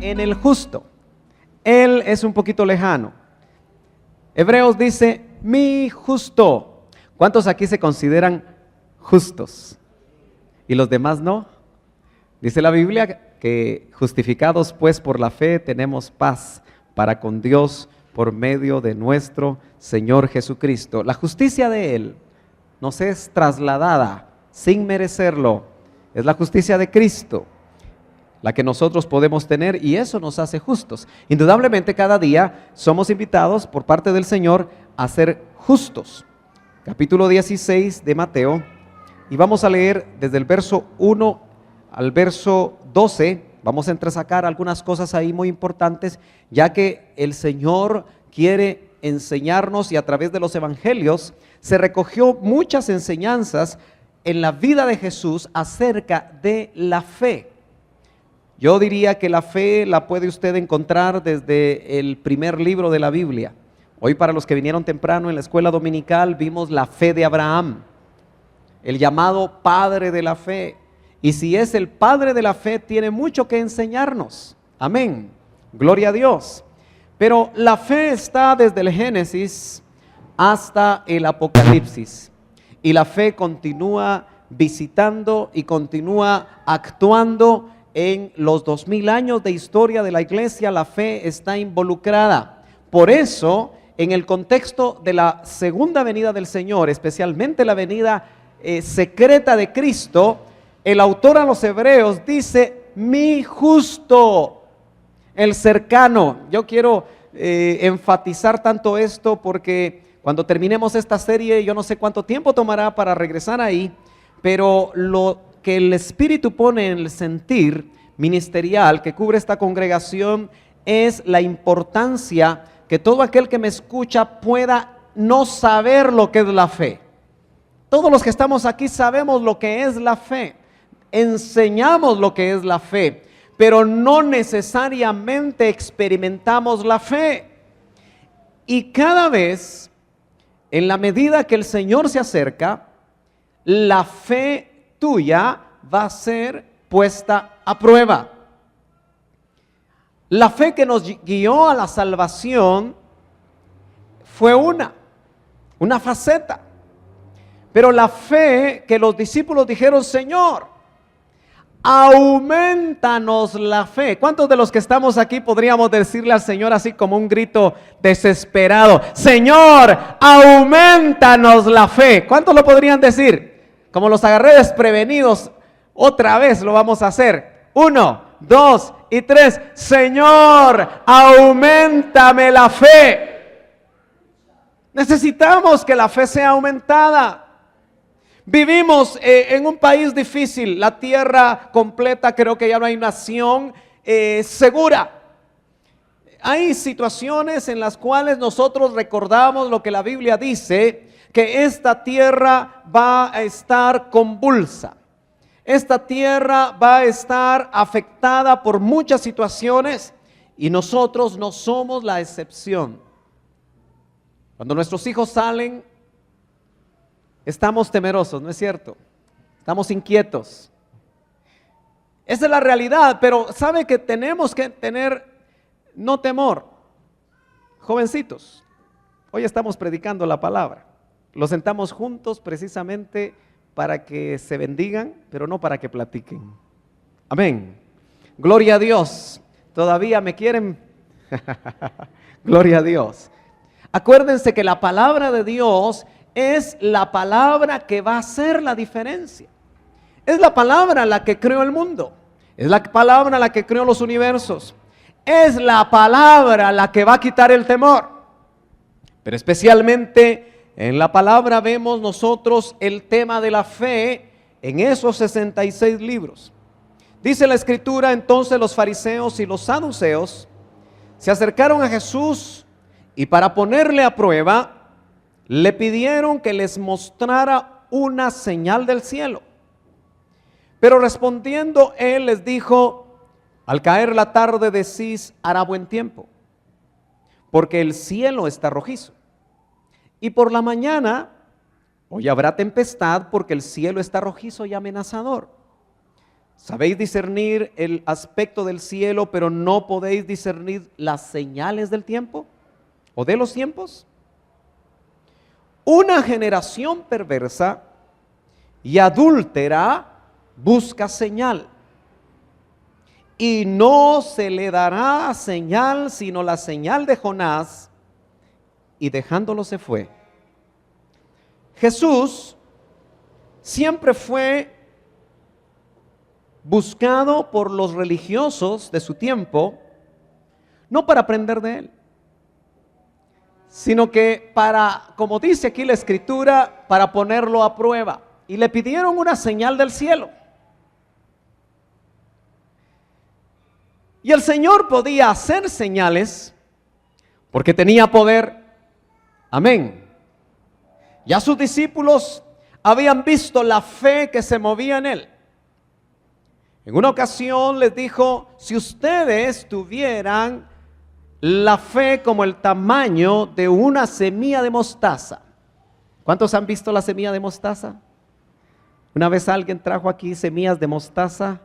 en el justo. Él es un poquito lejano. Hebreos dice, mi justo. ¿Cuántos aquí se consideran justos? ¿Y los demás no? Dice la Biblia que justificados pues por la fe tenemos paz para con Dios por medio de nuestro Señor Jesucristo. La justicia de Él nos es trasladada sin merecerlo. Es la justicia de Cristo la que nosotros podemos tener, y eso nos hace justos. Indudablemente cada día somos invitados por parte del Señor a ser justos. Capítulo 16 de Mateo, y vamos a leer desde el verso 1 al verso 12. Vamos a entresacar algunas cosas ahí muy importantes, ya que el Señor quiere enseñarnos, y a través de los evangelios se recogió muchas enseñanzas en la vida de Jesús acerca de la fe. Yo diría que la fe la puede usted encontrar desde el primer libro de la Biblia. Hoy, para los que vinieron temprano en la escuela dominical, vimos la fe de Abraham, el llamado padre de la fe. Y si es el padre de la fe, tiene mucho que enseñarnos. Amén. Gloria a Dios. Pero la fe está desde el Génesis hasta el Apocalipsis. Y la fe continúa visitando y continúa actuando. En los 2000 años de historia de la iglesia, la fe está involucrada. Por eso, en el contexto de la segunda venida del Señor, especialmente la venida secreta de Cristo, el autor a los Hebreos dice, mi justo, el cercano. Yo quiero enfatizar tanto esto porque cuando terminemos esta serie, yo no sé cuánto tiempo tomará para regresar ahí, pero lo que el Espíritu pone en el sentir ministerial que cubre esta congregación es la importancia que todo aquel que me escucha pueda no saber lo que es la fe. Todos los que estamos aquí sabemos lo que es la fe, enseñamos lo que es la fe, pero no necesariamente experimentamos la fe. Y cada vez, en la medida que el Señor se acerca, la fe tuya va a ser puesta a prueba. La fe que nos guió a la salvación fue una faceta, pero la fe que los discípulos dijeron, Señor, aumentanos la fe. ¿Cuántos de los que estamos aquí podríamos decirle al Señor así como un grito desesperado, Señor, aumentanos la fe? ¿Cuántos lo podrían decir? Como los agarré desprevenidos, otra vez lo vamos a hacer. 1, 2 y 3. Señor, auméntame la fe. Necesitamos que la fe sea aumentada. Vivimos en un país difícil. La tierra completa, creo que ya no hay nación segura. Hay situaciones en las cuales nosotros recordamos lo que la Biblia dice, que esta tierra va a estar convulsa. Esta tierra va a estar afectada por muchas situaciones y nosotros no somos la excepción. Cuando nuestros hijos salen, estamos temerosos, ¿no es cierto? Estamos inquietos. Esa es la realidad, pero ¿sabe que tenemos que tener no temor? Jovencitos, hoy estamos predicando la palabra. Los sentamos juntos precisamente para que se bendigan, pero no para que platiquen. Amén. Gloria a Dios. ¿Todavía me quieren? Gloria a Dios. Acuérdense que la palabra de Dios es la palabra que va a hacer la diferencia. Es la palabra la que creó el mundo. Es la palabra la que creó los universos. Es la palabra la que va a quitar el temor. Pero especialmente en la palabra vemos nosotros el tema de la fe en esos 66 libros. Dice la Escritura, entonces los fariseos y los saduceos se acercaron a Jesús y para ponerle a prueba, le pidieron que les mostrara una señal del cielo. Pero respondiendo él les dijo, al caer la tarde decís, hará buen tiempo, porque el cielo está rojizo. Y por la mañana, hoy habrá tempestad porque el cielo está rojizo y amenazador. Sabéis discernir el aspecto del cielo, pero no podéis discernir las señales del tiempo o de los tiempos. Una generación perversa y adúltera busca señal, y no se le dará señal sino la señal de Jonás, y dejándolo se fue. Jesús siempre fue buscado por los religiosos de su tiempo, no para aprender de él, sino que para, como dice aquí la Escritura, para ponerlo a prueba. Y le pidieron una señal del cielo. Y el Señor podía hacer señales porque tenía poder. Amén. Ya sus discípulos habían visto la fe que se movía en él. En una ocasión les dijo: si ustedes tuvieran la fe como el tamaño de una semilla de mostaza. ¿Cuántos han visto la semilla de mostaza? Una vez alguien trajo aquí semillas de mostaza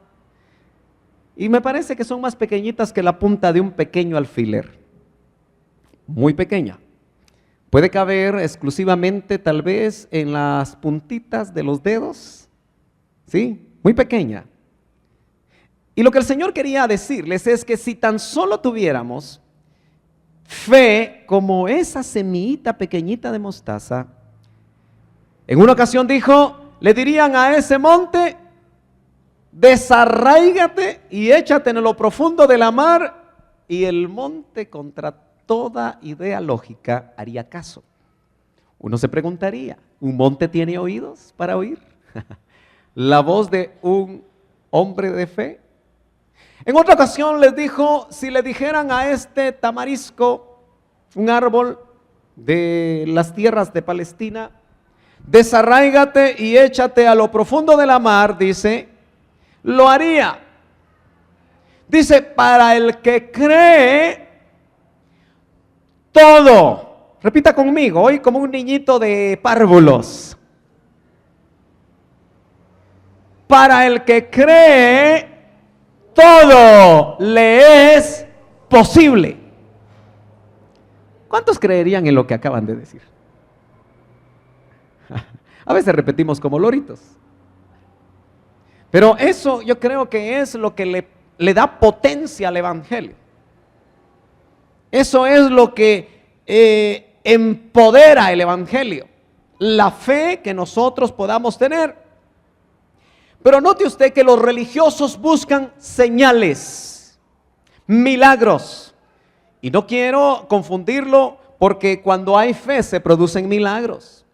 y me parece que son más pequeñitas que la punta de un pequeño alfiler. Muy pequeña. Puede caber exclusivamente tal vez en las puntitas de los dedos. ¿Sí? Muy pequeña. Y lo que el Señor quería decirles es que si tan solo tuviéramos fe como esa semillita pequeñita de mostaza, en una ocasión dijo, le dirían a ese monte: desarráigate y échate en lo profundo de la mar, y el monte, contra toda idea lógica, haría caso. Uno se preguntaría, ¿un monte tiene oídos para oír la voz de un hombre de fe? En otra ocasión les dijo, si le dijeran a este tamarisco, un árbol de las tierras de Palestina, desarráigate y échate a lo profundo de la mar, dice, lo haría. Dice, para el que cree, todo. Repita conmigo, hoy como un niñito de párvulos. Para el que cree, todo le es posible. ¿Cuántos creerían en lo que acaban de decir? A veces repetimos como loritos. Pero eso yo creo que es lo que le da potencia al evangelio. Eso es lo que empodera el evangelio. La fe que nosotros podamos tener. Pero note usted que los religiosos buscan señales, milagros. Y no quiero confundirlo porque cuando hay fe se producen milagros.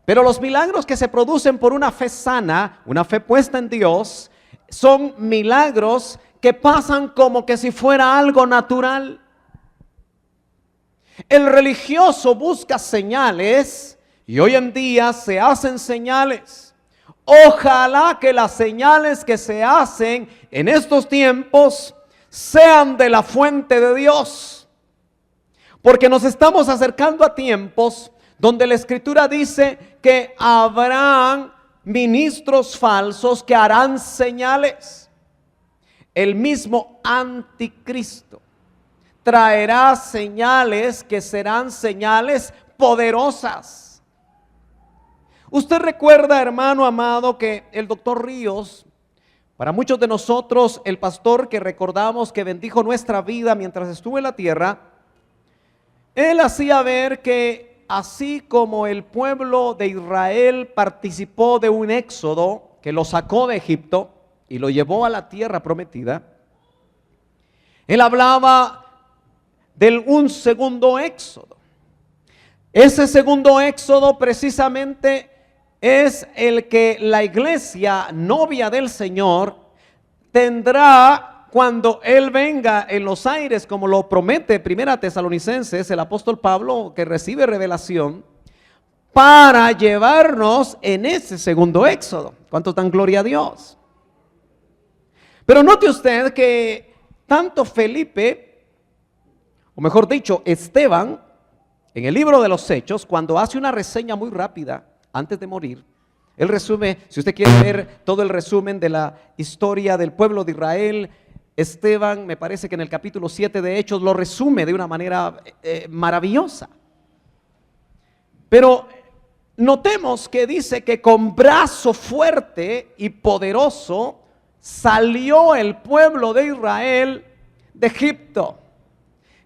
Pero los milagros que se producen por una fe sana, una fe puesta en Dios, son milagros que pasan como que si fuera algo natural. El religioso busca señales y hoy en día se hacen señales. Ojalá que las señales que se hacen en estos tiempos sean de la fuente de Dios. Porque nos estamos acercando a tiempos donde la Escritura dice que habrán ministros falsos que harán señales. El mismo anticristo traerá señales que serán señales poderosas. Usted recuerda, hermano amado, que el doctor Ríos, para muchos de nosotros, el pastor que recordamos que bendijo nuestra vida mientras estuvo en la tierra, él hacía ver que así como el pueblo de Israel participó de un éxodo que lo sacó de Egipto y lo llevó a la tierra prometida, él hablaba de un segundo éxodo. Ese segundo éxodo precisamente es el que la iglesia novia del Señor tendrá cuando Él venga en los aires, como lo promete Primera Tesalonicenses, el apóstol Pablo, que recibe revelación, para llevarnos en ese segundo éxodo. ¿Cuántos dan gloria a Dios? Pero note usted que tanto Felipe, o mejor dicho, Esteban, en el libro de los Hechos, cuando hace una reseña muy rápida, antes de morir, El resumen, si usted quiere ver todo el resumen de la historia del pueblo de Israel, Esteban, me parece que en el capítulo 7 de Hechos lo resume de una manera maravillosa. Pero notemos que dice que con brazo fuerte y poderoso salió el pueblo de Israel de Egipto.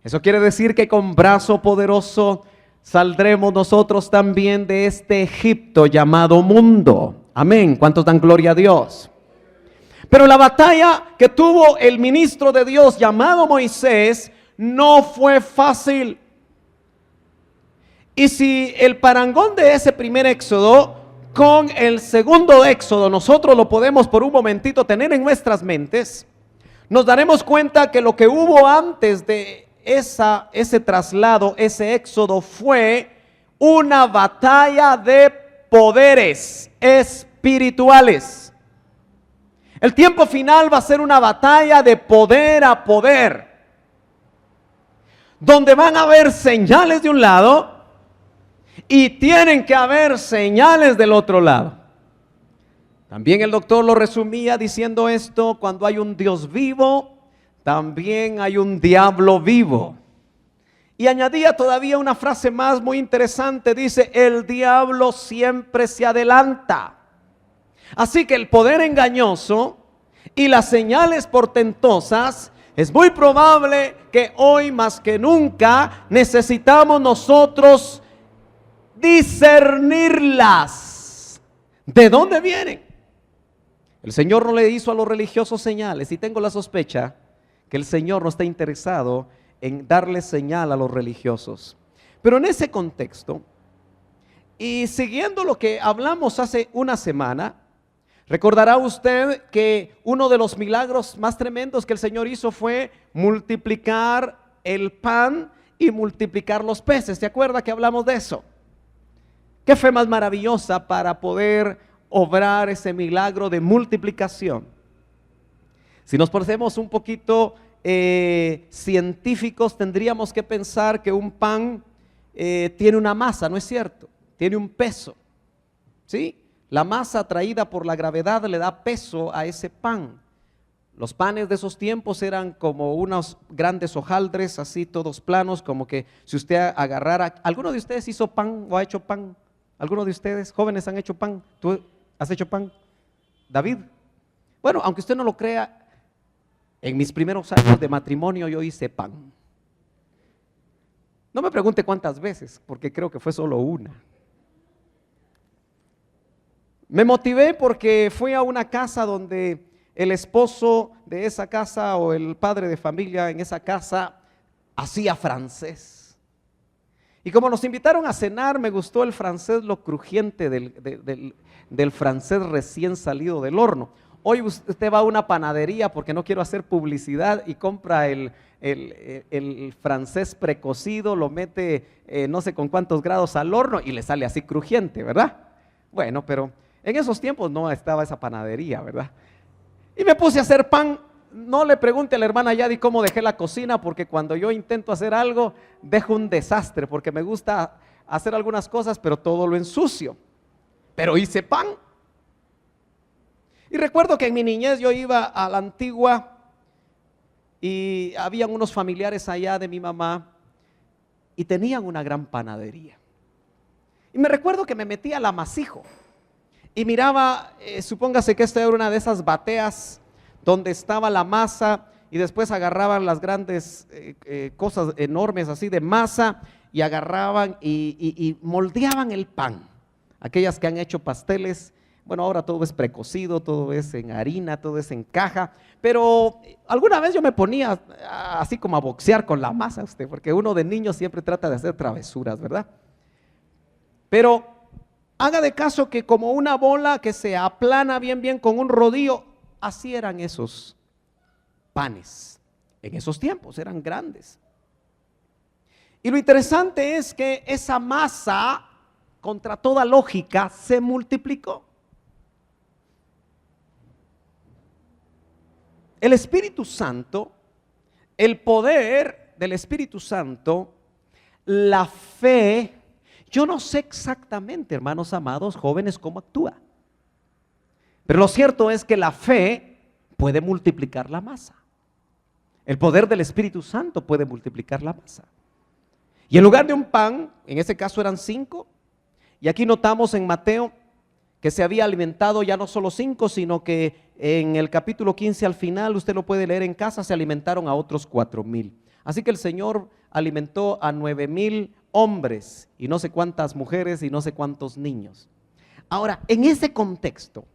Eso quiere decir que con brazo poderoso saldremos nosotros también de este Egipto llamado mundo. Amén. ¿Cuántos dan gloria a Dios? Pero la batalla que tuvo el ministro de Dios llamado Moisés no fue fácil. Y si el parangón de ese primer éxodo con el segundo éxodo nosotros lo podemos por un momentito tener en nuestras mentes, nos daremos cuenta que lo que hubo antes de ese traslado, ese éxodo, fue una batalla de poderes espirituales. El tiempo final va a ser una batalla de poder a poder, donde van a haber señales de un lado y tienen que haber señales del otro lado. También el doctor lo resumía diciendo esto: cuando hay un Dios vivo, también hay un diablo vivo. Y añadía todavía una frase más muy interesante, dice: el diablo siempre se adelanta. Así que el poder engañoso y las señales portentosas, es muy probable que hoy más que nunca necesitamos nosotros discernirlas. ¿De dónde vienen? El Señor no le hizo a los religiosos señales, y tengo la sospecha que el Señor no está interesado en darle señal a los religiosos. Pero en ese contexto, y siguiendo lo que hablamos hace una semana, recordará usted que uno de los milagros más tremendos que el Señor hizo fue multiplicar el pan y multiplicar los peces. ¿Se acuerda que hablamos de eso? ¿Qué fe más maravillosa para poder obrar ese milagro de multiplicación? Si nos ponemos un poquito científicos, tendríamos que pensar que un pan tiene una masa, ¿no es cierto? Tiene un peso, ¿sí? La masa atraída por la gravedad le da peso a ese pan. Los panes de esos tiempos eran como unos grandes hojaldres, así todos planos, como que si usted agarrara. ¿Alguno de ustedes hizo pan o ha hecho pan? ¿Alguno de ustedes jóvenes han hecho pan? ¿Tú has hecho pan, David? Bueno, aunque usted no lo crea, en mis primeros años de matrimonio yo hice pan. No me pregunte cuántas veces, porque creo que fue solo una. Me motivé porque fui a una casa donde el esposo de esa casa o el padre de familia en esa casa hacía francés. Y como nos invitaron a cenar, me gustó el francés, lo crujiente del francés recién salido del horno. Hoy usted va a una panadería, porque no quiero hacer publicidad, y compra el francés precocido, lo mete no sé con cuántos grados al horno y le sale así crujiente, ¿verdad? Bueno, pero en esos tiempos no estaba esa panadería, ¿verdad? Y me puse a hacer pan. No le pregunte a la hermana Yadi cómo dejé la cocina, porque cuando yo intento hacer algo, dejo un desastre, porque me gusta hacer algunas cosas, pero todo lo ensucio. Pero hice pan. Y recuerdo que en mi niñez yo iba a la Antigua y habían unos familiares allá de mi mamá y tenían una gran panadería. Y me recuerdo que me metía al amasijo y miraba, supóngase que esta era una de esas bateas donde estaba la masa, y después agarraban las grandes cosas enormes así de masa y agarraban y moldeaban el pan. Aquellas que han hecho pasteles, bueno, ahora todo es precocido, todo es en harina, todo es en caja, pero alguna vez yo me ponía así como a boxear con la masa, porque uno de niño siempre trata de hacer travesuras, ¿verdad? Pero haga de caso que como una bola que se aplana bien con un rodillo, así eran esos panes. En esos tiempos eran grandes. Y lo interesante es que esa masa, contra toda lógica, se multiplicó. El Espíritu Santo, el poder del Espíritu Santo, la fe, yo no sé exactamente, hermanos amados, jóvenes, cómo actúa. Pero lo cierto es que la fe puede multiplicar la masa. El poder del Espíritu Santo puede multiplicar la masa. Y en lugar de un pan, en ese caso eran 5, y aquí notamos en Mateo que se había alimentado ya no solo 5, sino que en el capítulo 15 al final, usted lo puede leer en casa, se alimentaron a otros 4,000. Así que el Señor alimentó a 9,000 hombres y no sé cuántas mujeres y no sé cuántos niños. Ahora, en ese contexto,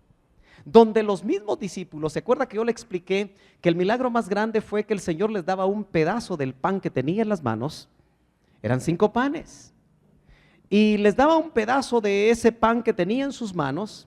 donde los mismos discípulos, ¿se acuerda que yo le expliqué que el milagro más grande fue que el Señor les daba un pedazo del pan que tenía en las manos? Eran 5 panes. Y les daba un pedazo de ese pan que tenía en sus manos,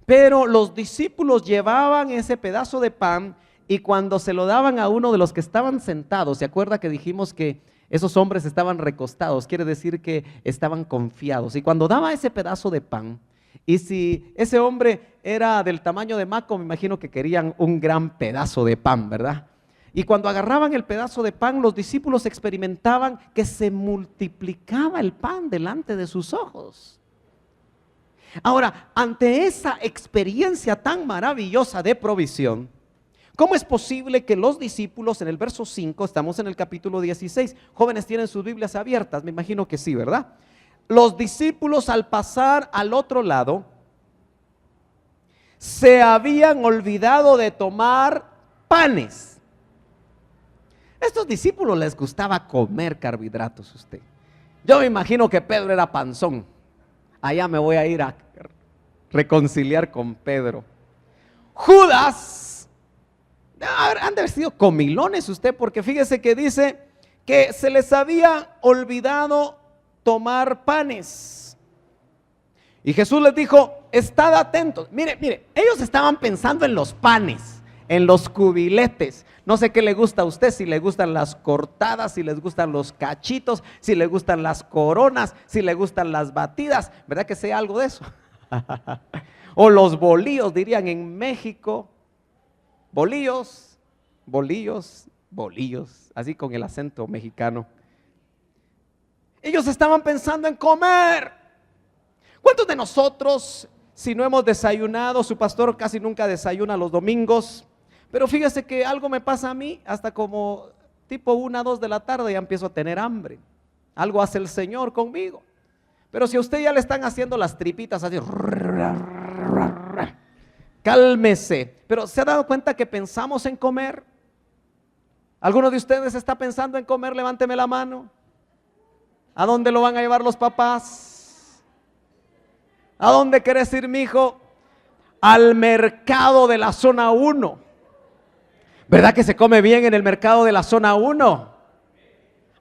pero los discípulos llevaban ese pedazo de pan y cuando se lo daban a uno de los que estaban sentados, ¿se acuerda que dijimos que esos hombres estaban recostados? Quiere decir que estaban confiados. Y cuando daba ese pedazo de pan, y si ese hombre era del tamaño de Maco, me imagino que querían un gran pedazo de pan, ¿verdad? Y cuando agarraban el pedazo de pan, los discípulos experimentaban que se multiplicaba el pan delante de sus ojos. Ahora, ante esa experiencia tan maravillosa de provisión, ¿cómo es posible que los discípulos en el verso 5, estamos en el capítulo 16, jóvenes tienen sus Biblias abiertas? Me imagino que sí, ¿verdad? Los discípulos al pasar al otro lado, se habían olvidado de tomar panes. A estos discípulos les gustaba comer carbohidratos usted. Yo me imagino que Pedro era panzón. Allá me voy a ir a reconciliar con Pedro. Judas, han de haber sido comilones usted, porque fíjese que dice que se les había olvidado tomar panes. Y Jesús les dijo, estad atentos. Mire, ellos estaban pensando en los panes, en los cubiletes. No sé qué le gusta a usted, si le gustan las cortadas, si les gustan los cachitos, si le gustan las coronas, si le gustan las batidas, ¿verdad que sea algo de eso? O los bolillos, dirían en México. Bolillos, bolillos, bolillos, así con el acento mexicano. Ellos estaban pensando en comer. ¿Cuántos de nosotros, si no hemos desayunado, su pastor casi nunca desayuna los domingos? Pero fíjese que algo me pasa a mí, hasta como tipo 1, 2 de la tarde ya empiezo a tener hambre. Algo hace el Señor conmigo. Pero si a usted ya le están haciendo las tripitas así, cálmese. Pero ¿se ha dado cuenta que pensamos en comer? ¿Alguno de ustedes está pensando en comer? Levánteme la mano. ¿A dónde lo van a llevar los papás? ¿A dónde querés ir, mijo? Al mercado de la zona 1. ¿Verdad que se come bien en el mercado de la zona 1?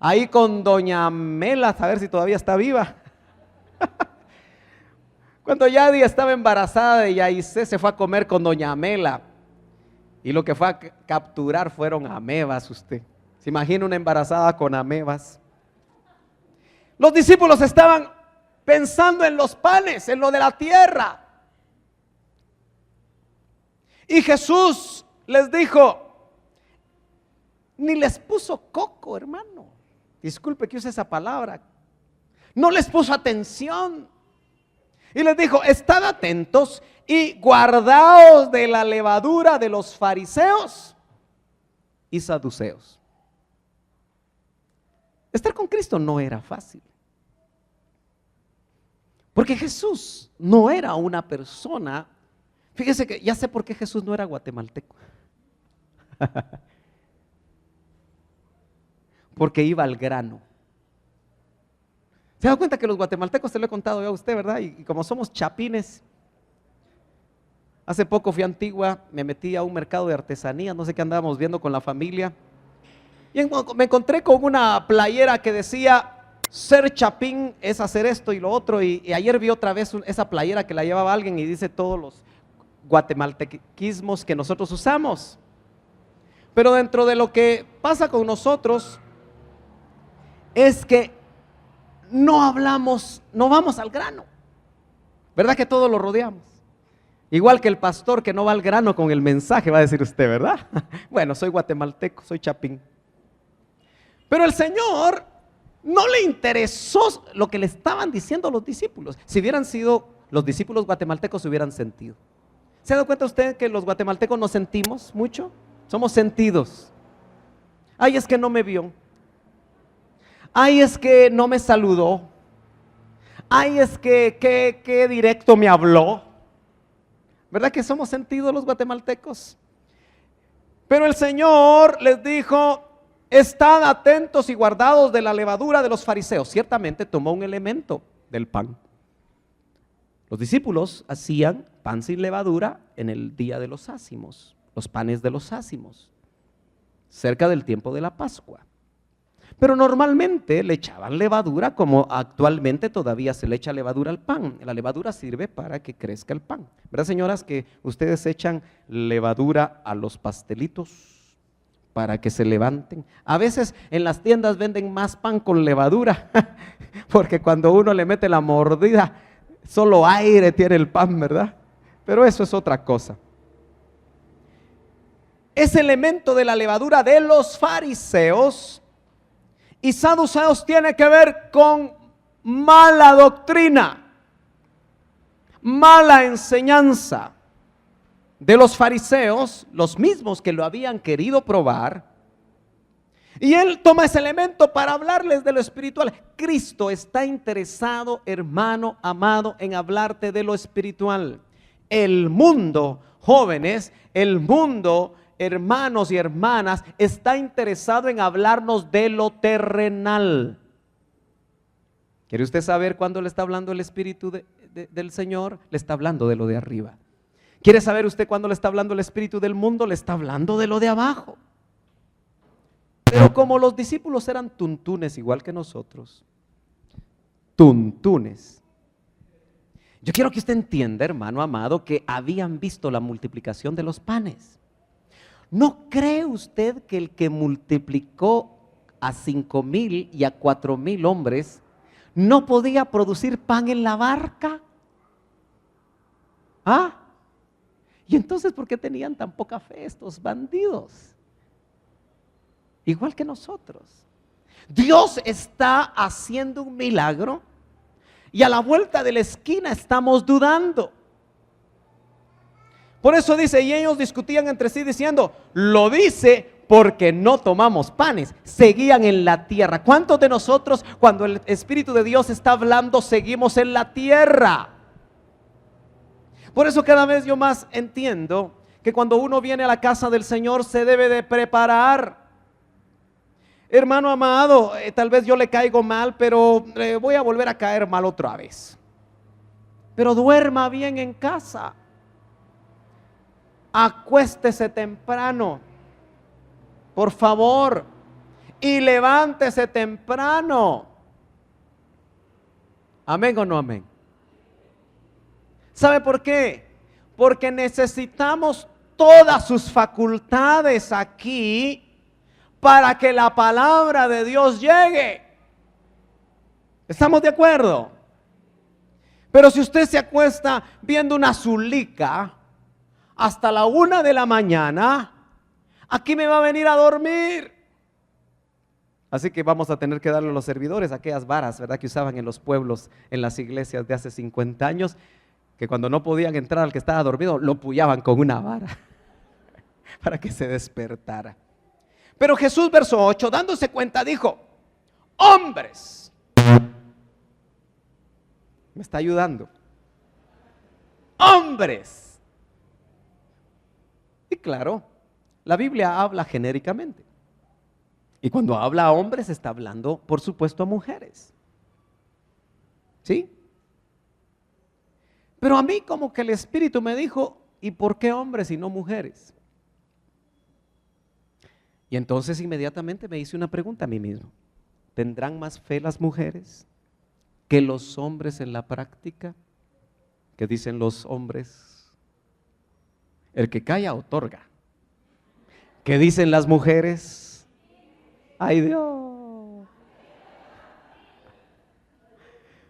Ahí con doña Mela, a ver si todavía está viva. Cuando Yadi estaba embarazada de Yaisé, se fue a comer con doña Mela. Y lo que fue a capturar fueron amebas usted. ¿Se imagina una embarazada con amebas? Los discípulos estaban pensando en los panes, en lo de la tierra. Y Jesús les dijo, ni les puso coco, hermano. Disculpe que use esa palabra. No les puso atención. Y les dijo, estad atentos y guardaos de la levadura de los fariseos y saduceos. Estar con Cristo no era fácil. Porque Jesús no era una persona. Fíjese que ya sé por qué Jesús no era guatemalteco. Porque iba al grano. ¿Se da cuenta que los guatemaltecos, te lo he contado yo a usted, verdad? Y como somos chapines, hace poco fui a Antigua, me metí a un mercado de artesanía, no sé qué andábamos viendo con la familia, y me encontré con una playera que decía, ser chapín es hacer esto y lo otro, y ayer vi otra vez esa playera que la llevaba alguien y dice todos los guatemaltequismos que nosotros usamos. Pero dentro de lo que pasa con nosotros es que no hablamos, no vamos al grano. ¿Verdad que todo lo rodeamos? Igual que el pastor que no va al grano con el mensaje, va a decir usted, ¿verdad? Bueno, soy guatemalteco, soy chapín. Pero el Señor no le interesó lo que le estaban diciendo los discípulos. Si hubieran sido los discípulos guatemaltecos, se hubieran sentido. ¿Se ha dado cuenta usted que los guatemaltecos nos sentimos mucho? Somos sentidos. Ay, es que no me vio. Ay, es que no me saludó. Ay, es que directo me habló. ¿Verdad que somos sentidos los guatemaltecos? Pero el Señor les dijo: estad atentos y guardados de la levadura de los fariseos. Ciertamente tomó un elemento del pan. Los discípulos hacían pan sin levadura en el día de los ácimos, los panes de los ácimos, cerca del tiempo de la Pascua. Pero normalmente le echaban levadura, como actualmente todavía se le echa levadura al pan. La levadura sirve para que crezca el pan. ¿Verdad, señoras, que ustedes echan levadura a los pastelitos para que se levanten? A veces en las tiendas venden más pan con levadura, porque cuando uno le mete la mordida, solo aire tiene el pan, ¿verdad? Pero eso es otra cosa. Ese elemento de la levadura de los fariseos y saduceos tiene que ver con mala doctrina, mala enseñanza de los fariseos, los mismos que lo habían querido probar. Y él toma ese elemento para hablarles de lo espiritual. Cristo está interesado, hermano amado, en hablarte de lo espiritual. El mundo, jóvenes, el mundo, hermanos y hermanas, está interesado en hablarnos de lo terrenal. ¿Quiere usted saber cuándo le está hablando el Espíritu del Señor? Le está hablando de lo de arriba. ¿Quiere saber usted cuándo le está hablando el Espíritu del mundo? Le está hablando de lo de abajo. Pero como los discípulos eran tuntunes igual que nosotros, tuntunes. Yo quiero que usted entienda, hermano amado, que habían visto la multiplicación de los panes. ¿No cree usted que el que multiplicó a 5,000 y a 4,000 hombres no podía producir pan en la barca? ¿Ah? ¿Y entonces por qué tenían tan poca fe estos bandidos? Igual que nosotros. Dios está haciendo un milagro y a la vuelta de la esquina estamos dudando. Por eso dice: y ellos discutían entre sí diciendo, lo dice porque no tomamos panes. Seguían en la tierra. ¿Cuántos de nosotros, cuando el Espíritu de Dios está hablando, seguimos en la tierra? Por eso cada vez yo más entiendo que cuando uno viene a la casa del Señor se debe de preparar. Hermano amado, tal vez yo le caigo mal, pero voy a volver a caer mal otra vez. Pero duerma bien en casa. Acuéstese temprano, por favor, y levántese temprano. ¿Amén o no amén? ¿Sabe por qué? Porque necesitamos todas sus facultades aquí para que la palabra de Dios llegue. ¿Estamos de acuerdo? Pero si usted se acuesta viendo una zulica hasta la 1 de la mañana, aquí me va a venir a dormir. Así que vamos a tener que darle a los servidores aquellas varas, ¿verdad?, que usaban en los pueblos, en las iglesias de hace 50 años, que cuando no podían entrar al que estaba dormido, lo pullaban con una vara para que se despertara. Pero Jesús, verso 8, dándose cuenta, dijo: hombres. Me está ayudando. Hombres. Y claro, la Biblia habla genéricamente. Y cuando habla a hombres, está hablando, por supuesto, a mujeres. ¿Sí? Pero a mí como que el Espíritu me dijo: ¿y por qué hombres y no mujeres? Y entonces inmediatamente me hice una pregunta a mí mismo: ¿tendrán más fe las mujeres que los hombres en la práctica? ¿Qué dicen los hombres? El que calla otorga. ¿Qué dicen las mujeres? ¡Ay, Dios!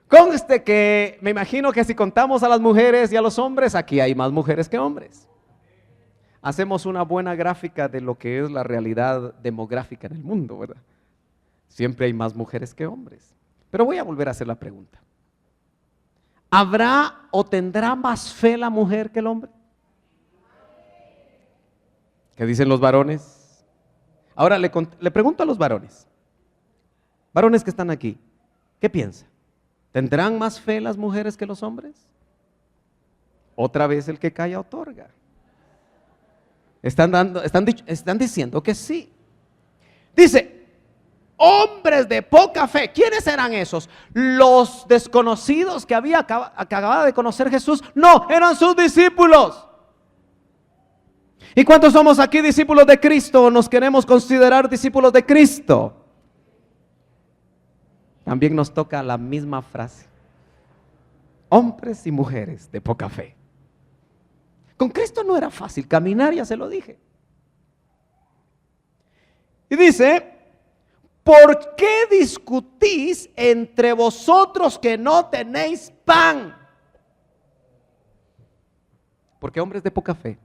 Conste que me imagino que si contamos a las mujeres y a los hombres, aquí hay más mujeres que hombres. Hacemos una buena gráfica de lo que es la realidad demográfica en el mundo, ¿verdad? Siempre hay más mujeres que hombres. Pero voy a volver a hacer la pregunta: ¿habrá o tendrá más fe la mujer que el hombre? ¿Qué dicen los varones? Ahora le pregunto a los varones que están aquí, ¿qué piensan? ¿Tendrán más fe las mujeres que los hombres? Otra vez el que calla otorga. Están diciendo que sí. Dice, hombres de poca fe. ¿Quiénes eran esos? Los desconocidos que acababa de conocer Jesús. No, eran sus discípulos. ¿Y cuántos somos aquí discípulos de Cristo o nos queremos considerar discípulos de Cristo? También nos toca la misma frase. Hombres y mujeres de poca fe. Con Cristo no era fácil caminar, ya se lo dije. Y dice, ¿por qué discutís entre vosotros que no tenéis pan? Porque hombres de poca fe.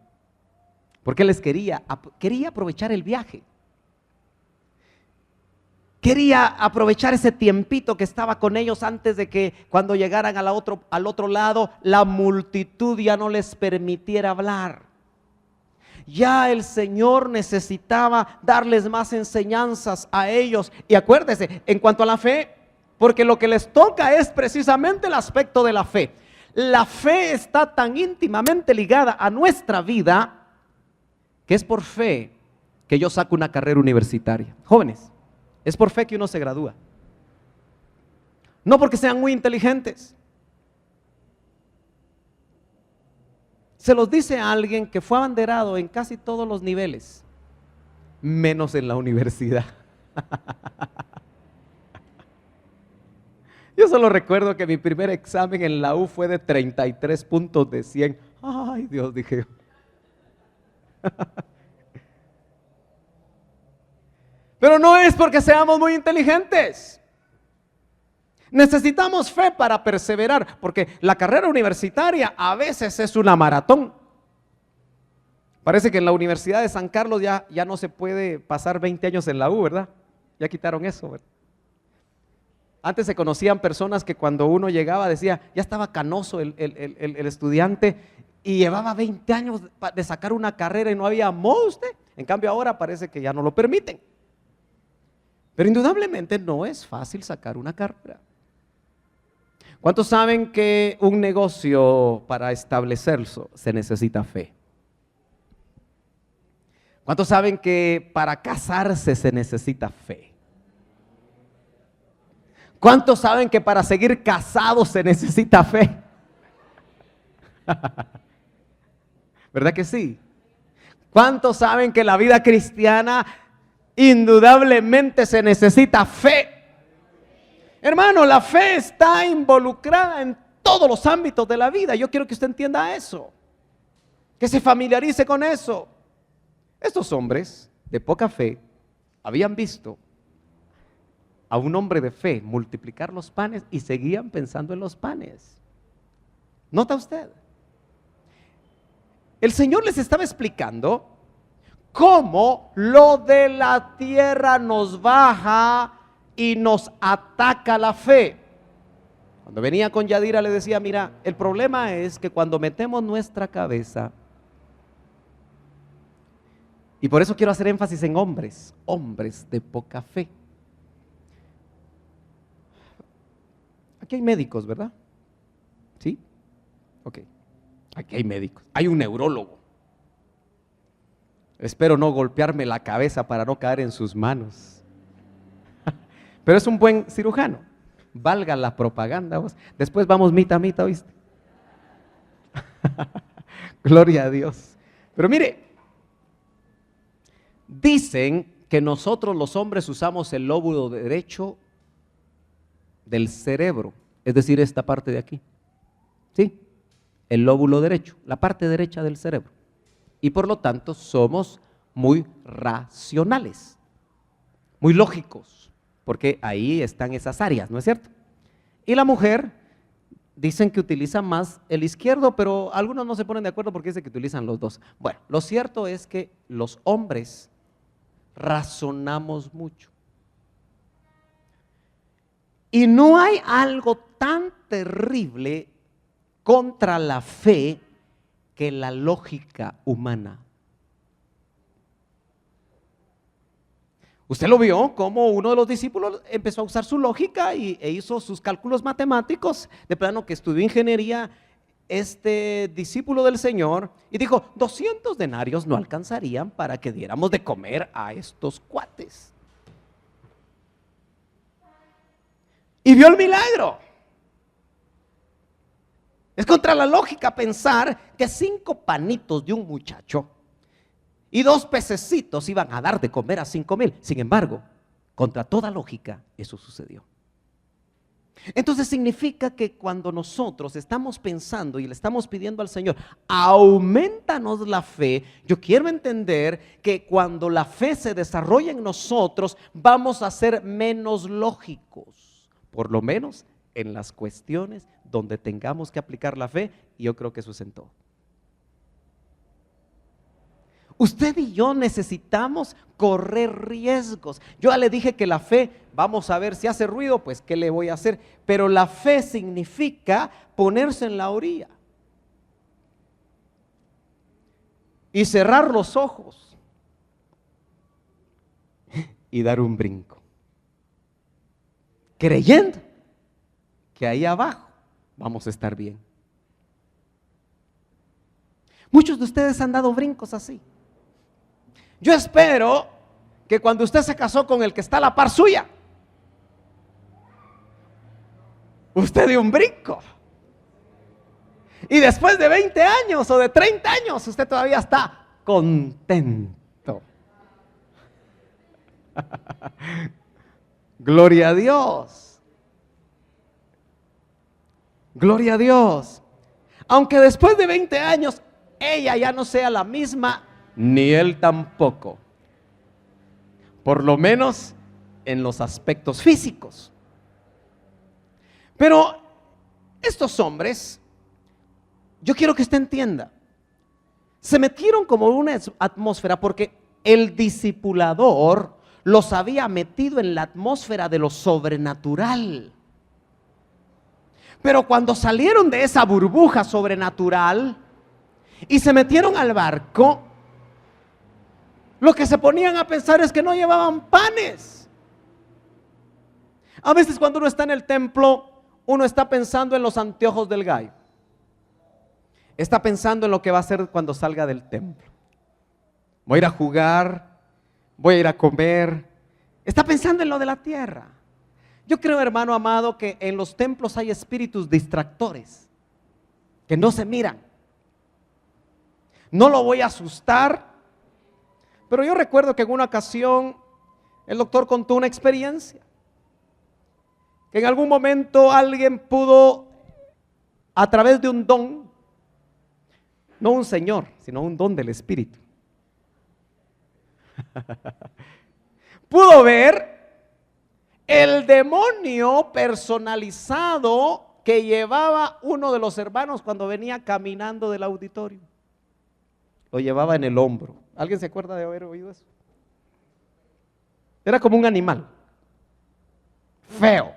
Porque les quería aprovechar el viaje. Quería aprovechar ese tiempito que estaba con ellos antes de que cuando llegaran al otro lado, la multitud ya no les permitiera hablar. Ya el Señor necesitaba darles más enseñanzas a ellos. Y acuérdese, en cuanto a la fe, porque lo que les toca es precisamente el aspecto de la fe. La fe está tan íntimamente ligada a nuestra vida que es por fe que yo saco una carrera universitaria. Jóvenes, es por fe que uno se gradúa. No porque sean muy inteligentes. Se los dice a alguien que fue abanderado en casi todos los niveles, menos en la universidad. Yo solo recuerdo que mi primer examen en la U fue de 33 puntos de 100. Ay, Dios, dije yo. Pero no es porque seamos muy inteligentes. Necesitamos fe para perseverar, porque la carrera universitaria a veces es una maratón. Parece que en la Universidad de San Carlos ya no se puede pasar 20 años en la U, ¿verdad? Ya quitaron eso, ¿verdad? Antes se conocían personas que cuando uno llegaba decía, ya estaba canoso el estudiante y llevaba 20 años de sacar una carrera y no había modo usted. En cambio ahora parece que ya no lo permiten. Pero indudablemente no es fácil sacar una carrera. ¿Cuántos saben que un negocio para establecerlo se necesita fe? ¿Cuántos saben que para casarse se necesita fe? ¿Cuántos saben que para seguir casados se necesita fe? ¿Verdad que sí? ¿Cuántos saben que la vida cristiana indudablemente se necesita fe? Hermano, la fe está involucrada en todos los ámbitos de la vida. Yo quiero que usted entienda eso, que se familiarice con eso. Estos hombres de poca fe habían visto a un hombre de fe multiplicar los panes y seguían pensando en los panes. ¿Nota usted? El Señor les estaba explicando cómo lo de la tierra nos baja y nos ataca la fe. Cuando venía con Yadira le decía, mira, el problema es que cuando metemos nuestra cabeza, y por eso quiero hacer énfasis en hombres de poca fe. Aquí hay médicos, ¿verdad? ¿Sí? Ok, aquí hay médicos, hay un neurólogo. Espero no golpearme la cabeza para no caer en sus manos. Pero es un buen cirujano. Valga la propaganda, vos. Después vamos mitad a mitad, ¿oíste? Gloria a Dios. Pero mire, dicen que nosotros los hombres usamos el lóbulo derecho del cerebro, es decir, esta parte de aquí. ¿Sí? El lóbulo derecho, la parte derecha del cerebro. Y por lo tanto somos muy racionales, muy lógicos, porque ahí están esas áreas, ¿no es cierto? Y la mujer, dicen que utiliza más el izquierdo, pero algunos no se ponen de acuerdo porque dicen que utilizan los dos. Bueno, lo cierto es que los hombres razonamos mucho. Y no hay algo tan terrible contra la fe que la lógica humana. Usted lo vio como uno de los discípulos empezó a usar su lógica e hizo sus cálculos matemáticos, de plano que estudió ingeniería, este discípulo del Señor, y dijo, 200 denarios no alcanzarían para que diéramos de comer a estos cuates. Y vio el milagro. Es contra la lógica pensar que 5 panitos de un muchacho y 2 pececitos iban a dar de comer a 5,000. Sin embargo, contra toda lógica, eso sucedió. Entonces significa que cuando nosotros estamos pensando y le estamos pidiendo al Señor, aumentanos la fe, yo quiero entender que cuando la fe se desarrolla en nosotros, vamos a ser menos lógicos, por lo menos en las cuestiones donde tengamos que aplicar la fe, y yo creo que eso es en todo. Usted y yo necesitamos correr riesgos. Yo ya le dije que la fe, vamos a ver si hace ruido, pues ¿qué le voy a hacer? Pero la fe significa ponerse en la orilla y cerrar los ojos y dar un brinco, creyendo que ahí abajo vamos a estar bien. Muchos de ustedes han dado brincos así. Yo espero que cuando usted se casó con el que está a la par suya, usted dio un brinco. Y después de 20 años o de 30 años, usted todavía está contento. Gloria a Dios. Gloria a Dios. Aunque después de 20 años ella ya no sea la misma, ni él tampoco, por lo menos en los aspectos físicos. Pero estos hombres, yo quiero que usted entienda, se metieron como en una atmósfera porque el discipulador los había metido en la atmósfera de lo sobrenatural. Pero cuando salieron de esa burbuja sobrenatural y se metieron al barco, lo que se ponían a pensar es que no llevaban panes. A veces cuando uno está en el templo, uno está pensando en los anteojos del gallo. Está pensando en lo que va a hacer cuando salga del templo. Voy a ir a jugar, voy a ir a comer. Está pensando en lo de la tierra. Yo creo, hermano amado, que en los templos hay espíritus distractores que no se miran. No lo voy a asustar, pero yo recuerdo que en una ocasión el doctor contó una experiencia, que en algún momento alguien pudo, a través de un don, no un señor, sino un don del Espíritu, pudo ver el demonio personalizado que llevaba uno de los hermanos cuando venía caminando del auditorio. Lo llevaba en el hombro. ¿Alguien se acuerda de haber oído eso? Era como un animal feo,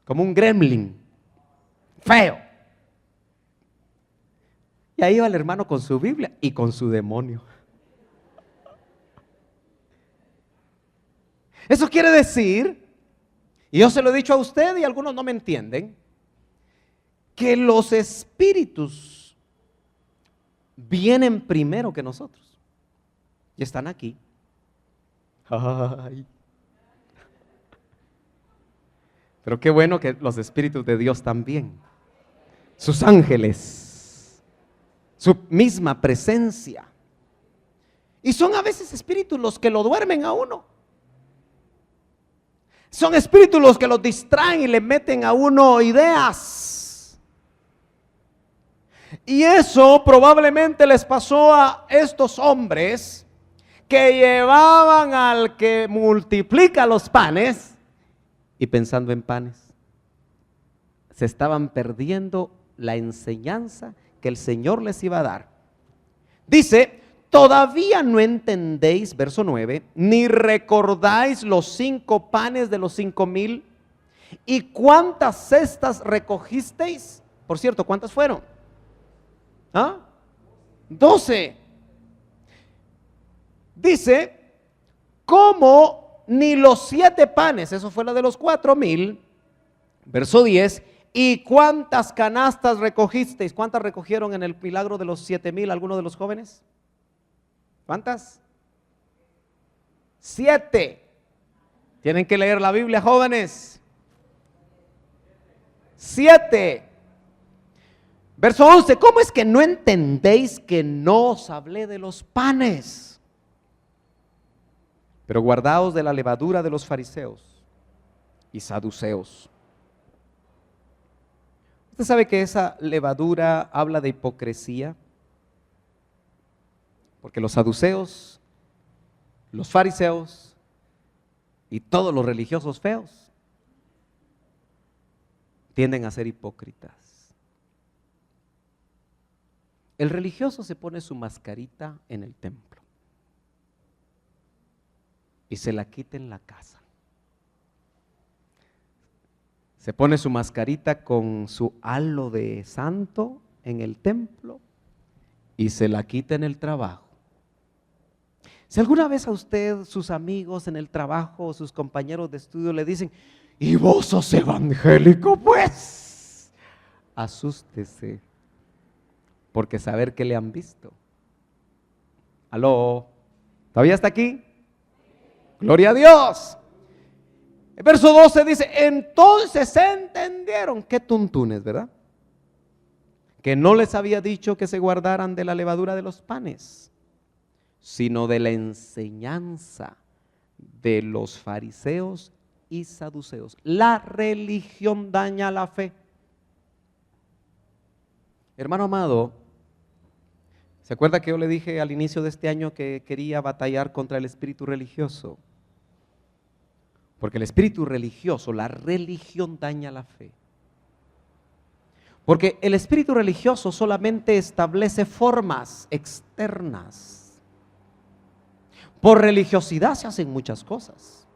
como un gremlin feo. Y ahí iba el hermano con su Biblia y con su demonio. Eso quiere decir, y yo se lo he dicho a usted y algunos no me entienden, que los espíritus vienen primero que nosotros y están aquí. Ay. Pero qué bueno que los espíritus de Dios también, sus ángeles, su misma presencia, y son a veces espíritus los que lo duermen a uno. Son espíritus los que los distraen y le meten a uno ideas. Y eso probablemente les pasó a estos hombres que llevaban al que multiplica los panes y pensando en panes. Se estaban perdiendo la enseñanza que el Señor les iba a dar. Dice: todavía no entendéis, verso 9, ni recordáis los 5 panes de los 5,000 y cuántas cestas recogisteis. Por cierto, ¿cuántas fueron? 12. Dice: como ni los 7 panes, eso fue la de los 4,000, verso 10, ¿y cuántas canastas recogisteis? ¿Cuántas recogieron en el milagro de los 7,000 algunos de los jóvenes? ¿Cuántas? 7. Tienen que leer la Biblia, jóvenes. 7. Verso 11, ¿cómo es que no entendéis que no os hablé de los panes? Pero guardaos de la levadura de los fariseos y saduceos. ¿Usted sabe que esa levadura habla de hipocresía? Porque los saduceos, los fariseos y todos los religiosos feos tienden a ser hipócritas. El religioso se pone su mascarita en el templo y se la quita en la casa. Se pone su mascarita con su halo de santo en el templo y se la quita en el trabajo. Si alguna vez a usted, sus amigos en el trabajo o sus compañeros de estudio le dicen, ¿y vos sos evangélico pues? Asústese, porque saber que le han visto. ¿Aló? ¿Todavía está aquí? ¡Gloria a Dios! El verso 12 dice, entonces se entendieron, qué tuntunes, ¿verdad? Que no les había dicho que se guardaran de la levadura de los panes, sino de la enseñanza de los fariseos y saduceos. La religión daña la fe. Hermano amado, ¿se acuerda que yo le dije al inicio de este año que quería batallar contra el espíritu religioso? Porque el espíritu religioso, la religión daña la fe. Porque el espíritu religioso solamente establece formas externas. Por religiosidad se hacen muchas cosas.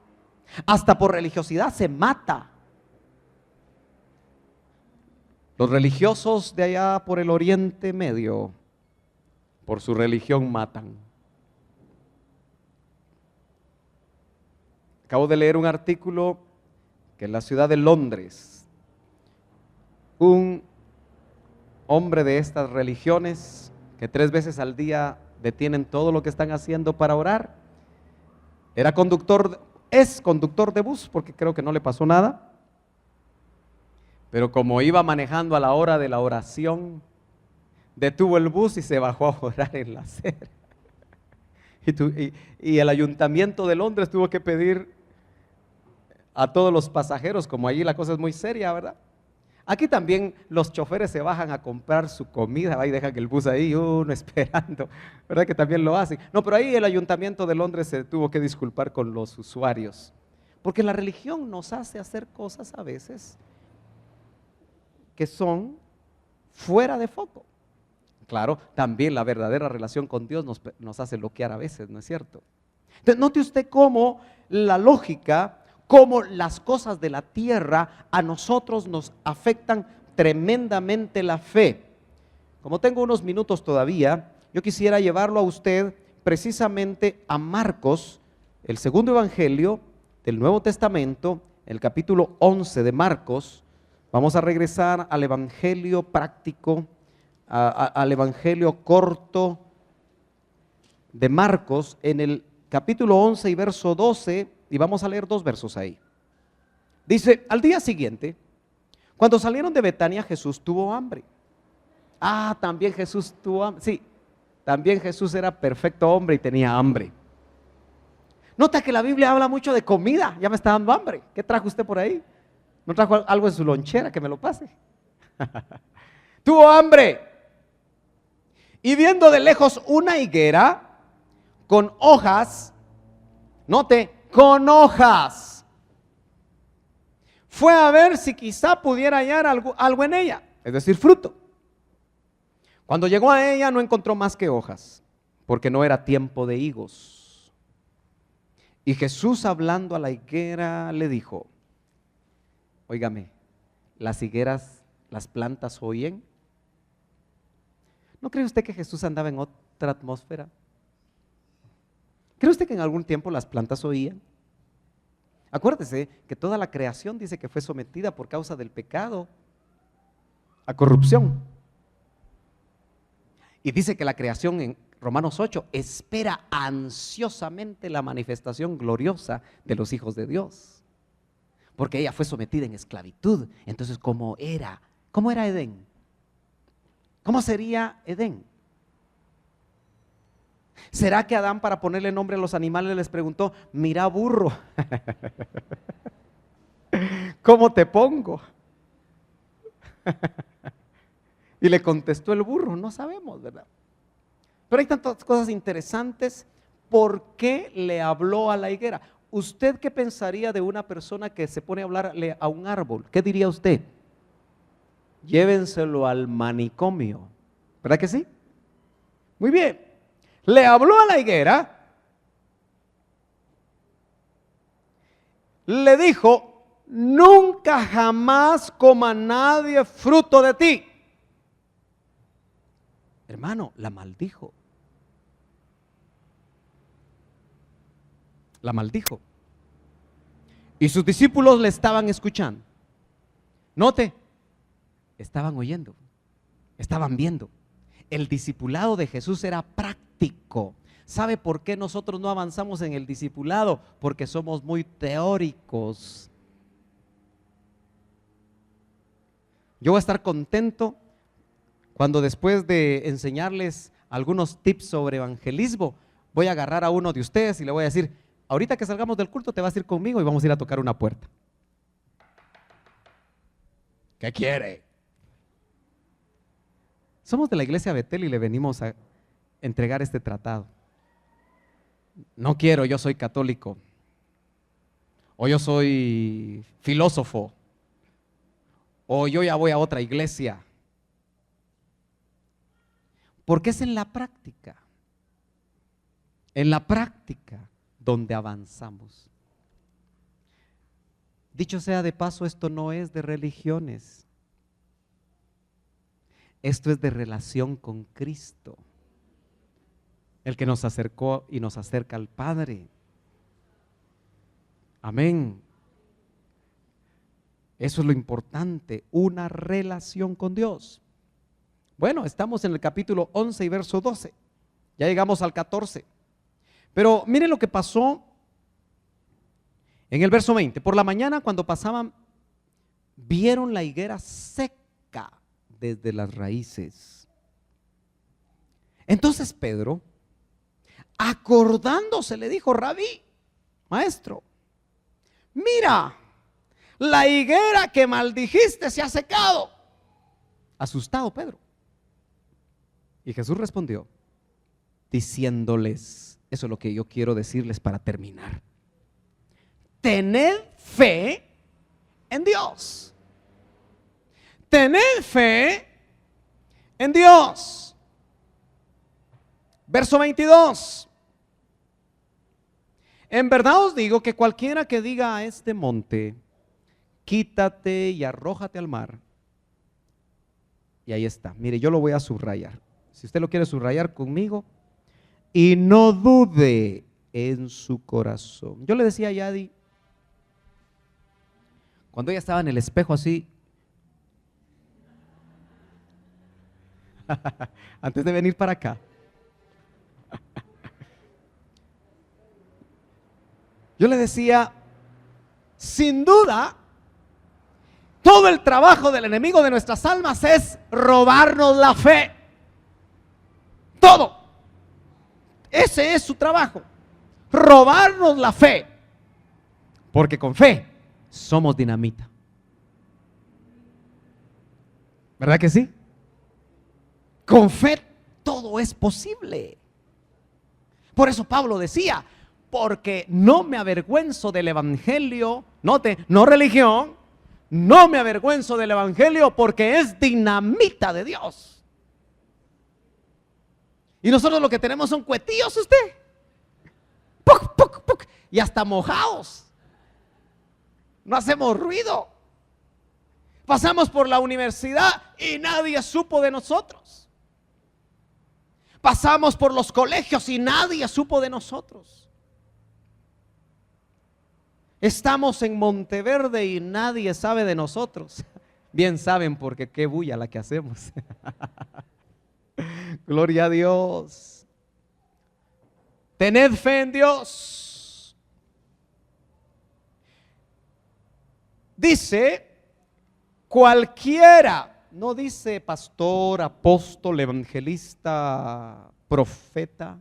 Hasta por religiosidad se mata. Los religiosos de allá por el Oriente Medio, por su religión matan. Acabo de leer un artículo que en la ciudad de Londres, un hombre de estas religiones que 3 veces al día detienen todo lo que están haciendo para orar, es conductor de bus, porque creo que no le pasó nada, pero como iba manejando a la hora de la oración, detuvo el bus y se bajó a orar en la acera. Y el ayuntamiento de Londres tuvo que pedir a todos los pasajeros, como allí la cosa es muy seria, ¿verdad? Aquí también los choferes se bajan a comprar su comida y dejan el bus ahí, uno esperando, ¿verdad? Que también lo hacen. No, pero ahí el ayuntamiento de Londres se tuvo que disculpar con los usuarios, porque la religión nos hace hacer cosas a veces que son fuera de foco. Claro, también la verdadera relación con Dios nos hace bloquear a veces, ¿no es cierto? Entonces, note usted cómo la lógica, cómo las cosas de la tierra a nosotros nos afectan tremendamente la fe. Como tengo unos minutos todavía, yo quisiera llevarlo a usted precisamente a Marcos, el segundo evangelio del Nuevo Testamento, el capítulo 11 de Marcos. Vamos a regresar al evangelio práctico, al evangelio corto de Marcos, en el capítulo 11 y verso 12, y vamos a leer 2 versos ahí. Dice, al día siguiente, cuando salieron de Betania, Jesús tuvo hambre. También Jesús tuvo hambre. Sí, también Jesús era perfecto hombre y tenía hambre. Nota que la Biblia habla mucho de comida, ya me está dando hambre. ¿Qué trajo usted por ahí? ¿No trajo algo en su lonchera que me lo pase? Tuvo hambre. Y viendo de lejos una higuera con hojas, note, con hojas, fue a ver si quizá pudiera hallar algo en ella, es decir, fruto. Cuando llegó a ella no encontró más que hojas, porque no era tiempo de higos. Y Jesús, hablando a la higuera, le dijo, óigame, las higueras, las plantas oyen. ¿No cree usted que Jesús andaba en otra atmósfera? ¿Cree usted que en algún tiempo las plantas oían? Acuérdese que toda la creación dice que fue sometida por causa del pecado a corrupción. Y dice que la creación en Romanos 8 espera ansiosamente la manifestación gloriosa de los hijos de Dios. Porque ella fue sometida en esclavitud. Entonces, ¿cómo era? ¿Cómo era Edén? ¿Cómo sería Edén? ¿Será que Adán, para ponerle nombre a los animales, les preguntó: mira, burro, ¿cómo te pongo? Y le contestó el burro: no sabemos, ¿verdad? Pero hay tantas cosas interesantes. ¿Por qué le habló a la higuera? ¿Usted qué pensaría de una persona que se pone a hablarle a un árbol? ¿Qué diría usted? Llévenselo al manicomio, ¿verdad que sí? Muy bien, le habló a la higuera, le dijo: nunca jamás coma nadie fruto de ti. Hermano, la maldijo. La maldijo. Y sus discípulos le estaban escuchando. Note, estaban oyendo, estaban viendo. El discipulado de Jesús era práctico. ¿Sabe por qué nosotros no avanzamos en el discipulado? Porque somos muy teóricos. Yo voy a estar contento cuando, después de enseñarles algunos tips sobre evangelismo, voy a agarrar a uno de ustedes y le voy a decir: ahorita que salgamos del culto te vas a ir conmigo y vamos a ir a tocar una puerta. ¿Qué quiere? Somos de la iglesia Betel y le venimos a entregar este tratado. No quiero, yo soy católico, o yo soy filósofo, o yo ya voy a otra iglesia. Porque es en la práctica donde avanzamos. Dicho sea de paso, esto no es de religiones. Esto es de relación con Cristo, el que nos acercó y nos acerca al Padre. Amén. Eso es lo importante, una relación con Dios. Bueno, estamos en el capítulo 11 y verso 12. Ya llegamos al 14. Pero miren lo que pasó en el verso 20. Por la mañana, cuando pasaban, vieron la higuera seca desde las raíces. Entonces Pedro, acordándose, le dijo: Rabí, maestro, mira, la higuera que maldijiste se ha secado. Asustado Pedro. Y Jesús respondió diciéndoles: eso es lo que yo quiero decirles para terminar. Tened fe en Dios. Tened fe en Dios. Verso 22. En verdad os digo que cualquiera que diga a este monte: quítate y arrójate al mar. Y ahí está. Mire, yo lo voy a subrayar. Si usted lo quiere subrayar conmigo. Y no dude en su corazón. Yo le decía a Yadi, cuando ella estaba en el espejo así, antes de venir para acá, yo le decía: sin duda, todo el trabajo del enemigo de nuestras almas es robarnos la fe. Todo. Ese es su trabajo, robarnos la fe, porque con fe somos dinamita. ¿Verdad que sí? Con fe todo es posible. Por eso Pablo decía: porque no me avergüenzo del evangelio, note, no religión, no me avergüenzo del evangelio porque es dinamita de Dios. Y nosotros lo que tenemos son cuetillos, usted. ¡Puc, puc, puc! Y hasta mojados. No hacemos ruido. Pasamos por la universidad y nadie supo de nosotros. Pasamos por los colegios y nadie supo de nosotros. Estamos en Monteverde y nadie sabe de nosotros. Bien saben porque qué bulla la que hacemos. Gloria a Dios. Tened fe en Dios. Dice cualquiera, no dice pastor, apóstol, evangelista, profeta,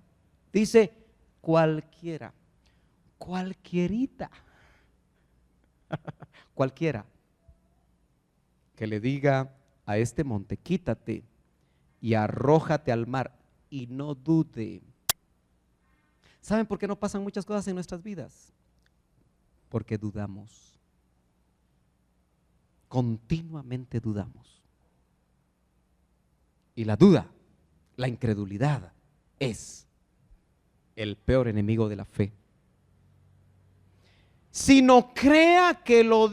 dice cualquiera, cualquierita, cualquiera que le diga a este monte, quítate y arrójate al mar, y no dude. ¿Saben por qué no pasan muchas cosas en nuestras vidas? Porque dudamos. Continuamente dudamos. Y la duda, la incredulidad, es el peor enemigo de la fe. Sino crea que lo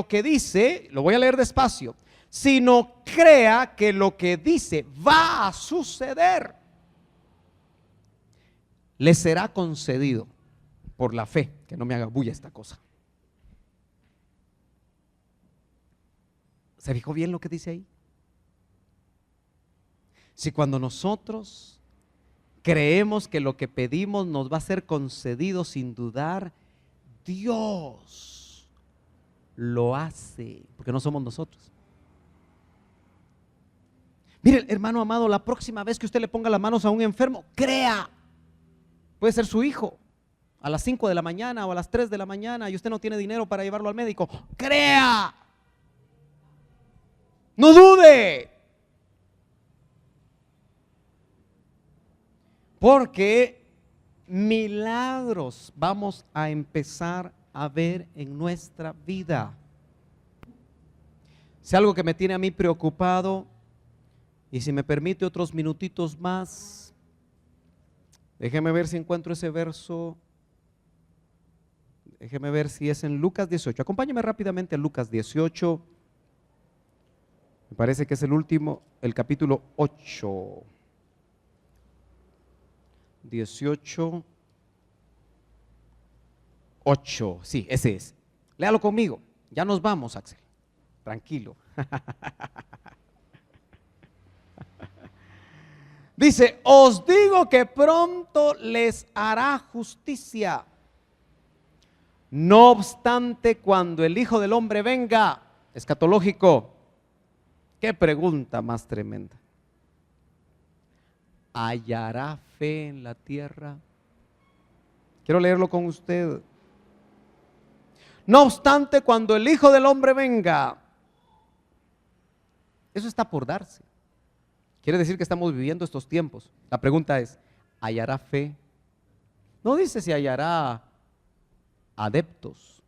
que dice, lo voy a leer despacio, sino crea que lo que dice va a suceder, le será concedido por la fe. Que no me haga bulla esta cosa. ¿Se fijó bien lo que dice ahí? Si cuando nosotros creemos que lo que pedimos nos va a ser concedido sin dudar, Dios lo hace, porque no somos nosotros. Mire, hermano amado, la próxima vez que usted le ponga las manos a un enfermo, crea. Puede ser su hijo, a las 5 de la mañana o a las 3 de la mañana, y usted no tiene dinero para llevarlo al médico. Crea. No dude. Porque milagros vamos a empezar a ver en nuestra vida. Si algo que me tiene a mí preocupado, y si me permite otros minutitos más, déjeme ver si encuentro ese verso. Déjeme ver si es en Lucas 18. Acompáñeme rápidamente a Lucas 18. Me parece que es el último, el capítulo 8. 18, 8, sí, ese es. Léalo conmigo. Ya nos vamos, Axel. Tranquilo. Dice, os digo que pronto les hará justicia. No obstante, cuando el Hijo del Hombre venga, escatológico, qué pregunta más tremenda. ¿Hallará fe en la tierra? Quiero leerlo con usted. No obstante, cuando el Hijo del Hombre venga, eso está por darse. Quiere decir que estamos viviendo estos tiempos. La pregunta es, ¿hallará fe? No dice si hallará adeptos.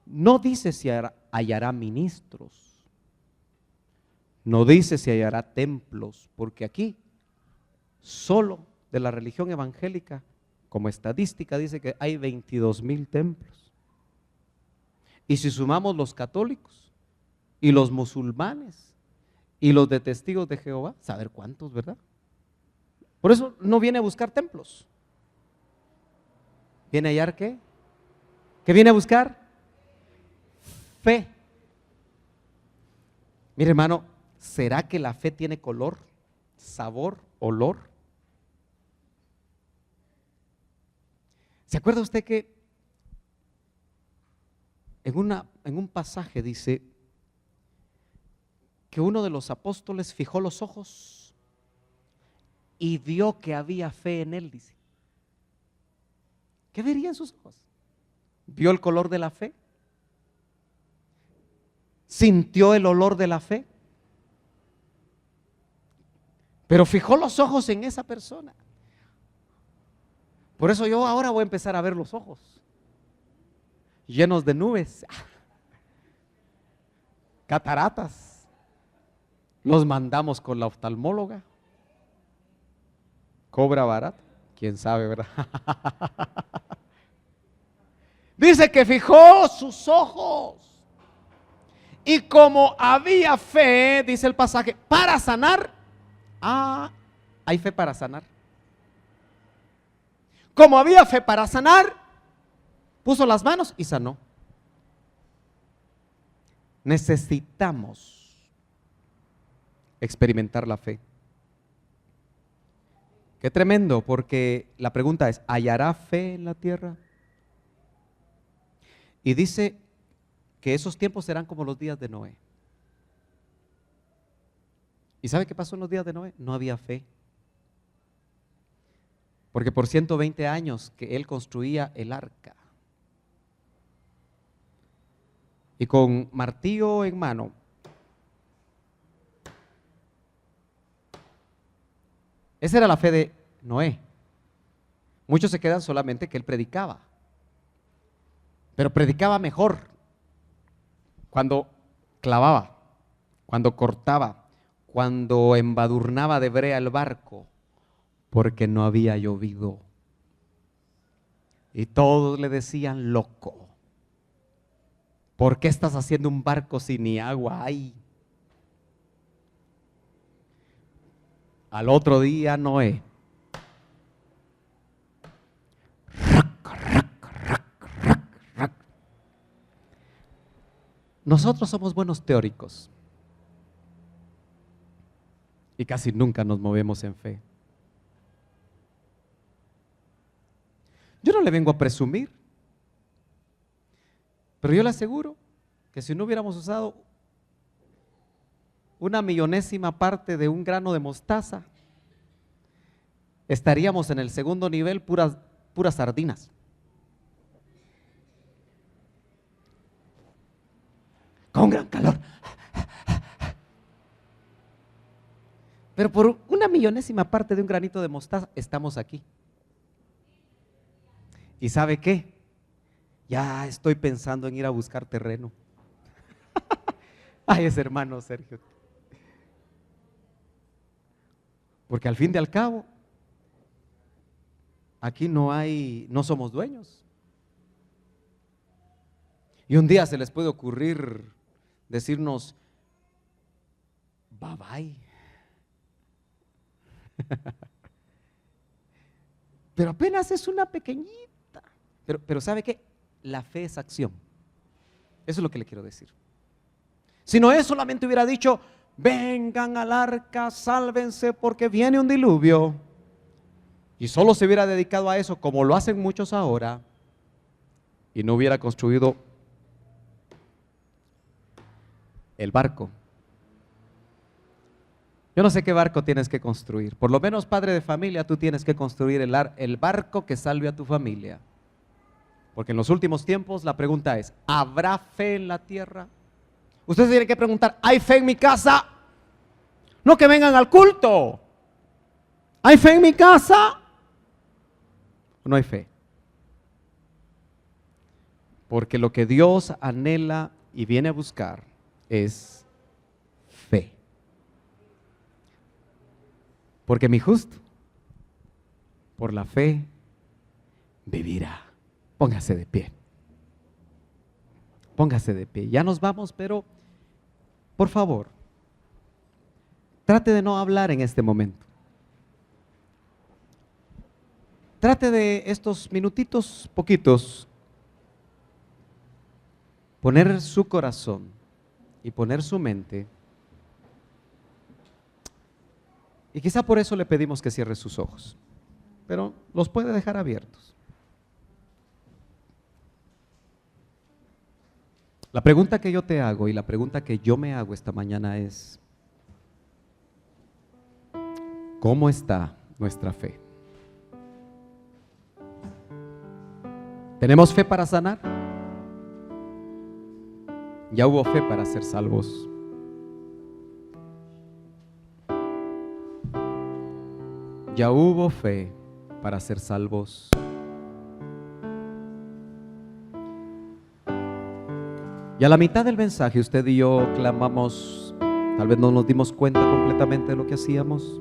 No dice si hallará ministros. No dice si hallará templos, porque aquí solo de la religión evangélica, como estadística, dice que hay 22,000 templos. Y si sumamos los católicos y los musulmanes y los de testigos de Jehová, saber cuántos, ¿verdad? Por eso no viene a buscar templos. ¿Viene a hallar qué? ¿Qué viene a buscar? Fe. Mire, hermano, ¿será que la fe tiene color, sabor, olor? ¿Se acuerda usted que en un pasaje dice que uno de los apóstoles fijó los ojos y vio que había fe en él? Dice, ¿qué vería en sus ojos? ¿Vio el color de la fe? ¿Sintió el olor de la fe? Pero fijó los ojos en esa persona. Por eso yo ahora voy a empezar a ver los ojos llenos de nubes, cataratas. Los mandamos con la oftalmóloga. Cobra barato, quién sabe, ¿verdad? Dice que fijó sus ojos y como había fe, dice el pasaje, para sanar. Hay fe para sanar. Como había fe para sanar, puso las manos y sanó. Necesitamos experimentar la fe. Qué tremendo, porque la pregunta es, ¿hallará fe en la tierra? Y dice que esos tiempos serán como los días de Noé. ¿Y sabe qué pasó en los días de Noé? No había fe. Porque por 120 años que él construía el arca, y con martillo en mano, esa era la fe de Noé. Muchos se quedan solamente que él predicaba, pero predicaba mejor cuando clavaba, cuando cortaba, cuando embadurnaba de brea el barco, porque no había llovido. Y todos le decían loco. ¿Por qué estás haciendo un barco sin ni agua hay? Al otro día Noé. Nosotros somos buenos teóricos y casi nunca nos movemos en fe. Yo no le vengo a presumir, pero yo le aseguro que si no hubiéramos usado una millonésima parte de un grano de mostaza, estaríamos en el segundo nivel puras sardinas. Con gran calor. Pero por una millonésima parte de un granito de mostaza estamos aquí. ¿Y sabe qué? Ya estoy pensando en ir a buscar terreno. Ay, ese hermano Sergio. Porque al fin y al cabo, aquí no somos dueños. Y un día se les puede ocurrir decirnos, bye bye. Pero apenas es una pequeñita. Pero ¿sabe qué? La fe es acción. Eso es lo que le quiero decir. Si Noé solamente hubiera dicho, vengan al arca, sálvense porque viene un diluvio, y solo se hubiera dedicado a eso como lo hacen muchos ahora, y no hubiera construido el barco. Yo no sé qué barco tienes que construir. Por lo menos, padre de familia, tú tienes que construir el barco que salve a tu familia. Porque en los últimos tiempos la pregunta es, ¿habrá fe en la tierra? Usted tiene que preguntar, ¿hay fe en mi casa? No que vengan al culto. ¿Hay fe en mi casa? ¿O no hay fe? Porque lo que Dios anhela y viene a buscar es fe. Porque mi justo, por la fe, vivirá. Póngase de pie. Póngase de pie. Ya nos vamos, pero por favor, trate de no hablar en este momento. Trate de estos minutitos poquitos poner su corazón y poner su mente. Y quizá por eso le pedimos que cierre sus ojos, pero los puede dejar abiertos. La pregunta que yo te hago y la pregunta que yo me hago esta mañana es, ¿cómo está nuestra fe? ¿Tenemos fe para sanar? Ya hubo fe para ser salvos. Ya hubo fe para ser salvos. Y a la mitad del mensaje usted y yo clamamos, tal vez no nos dimos cuenta completamente de lo que hacíamos,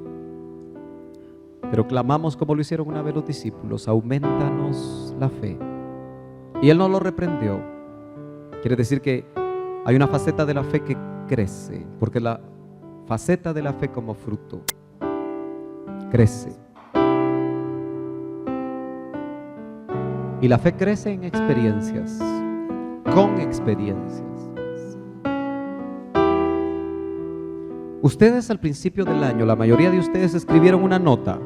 pero clamamos como lo hicieron una vez los discípulos, aumentanos la fe. Y Él no lo reprendió. Quiere decir que hay una faceta de la fe que crece, porque la faceta de la fe como fruto crece. Y la fe crece en experiencias, con experiencias. Ustedes al principio del año, la mayoría de ustedes escribieron una nota,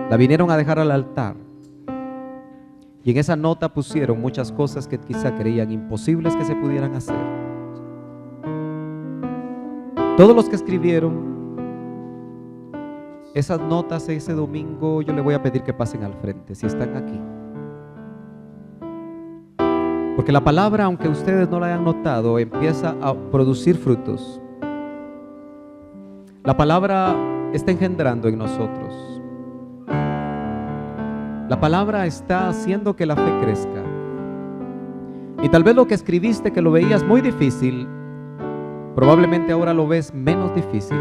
la vinieron a dejar al altar. Y en esa nota pusieron muchas cosas que quizá creían imposibles que se pudieran hacer. Todos los que escribieron esas notas ese domingo, yo les voy a pedir que pasen al frente, si están aquí. Porque la palabra, aunque ustedes no la hayan notado, empieza a producir frutos. La palabra está engendrando en nosotros. La palabra está haciendo que la fe crezca. Y tal vez lo que escribiste, que lo veías muy difícil, probablemente ahora lo ves menos difícil.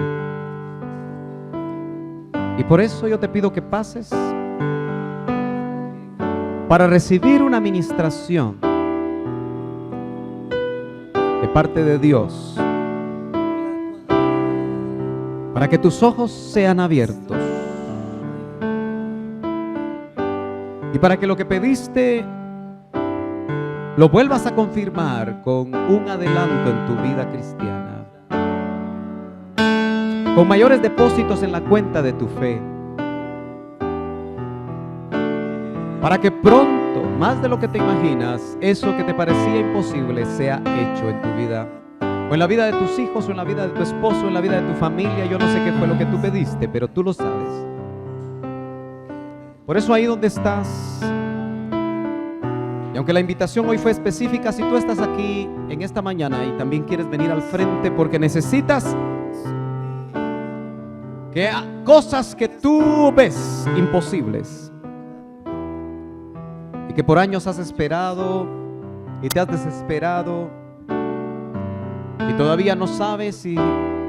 Y por eso yo te pido que pases para recibir una ministración de parte de Dios, para que tus ojos sean abiertos y para que lo que pediste lo vuelvas a confirmar con un adelanto en tu vida cristiana, con mayores depósitos en la cuenta de tu fe, para que pronto, más de lo que te imaginas, eso que te parecía imposible sea hecho en tu vida, o en la vida de tus hijos, o en la vida de tu esposo, o en la vida de tu familia. Yo no sé qué fue lo que tú pediste, pero tú lo sabes. Por eso ahí donde estás, y aunque la invitación hoy fue específica, si tú estás aquí en esta mañana y también quieres venir al frente porque necesitas que cosas que tú ves imposibles y que por años has esperado y te has desesperado y todavía no sabes si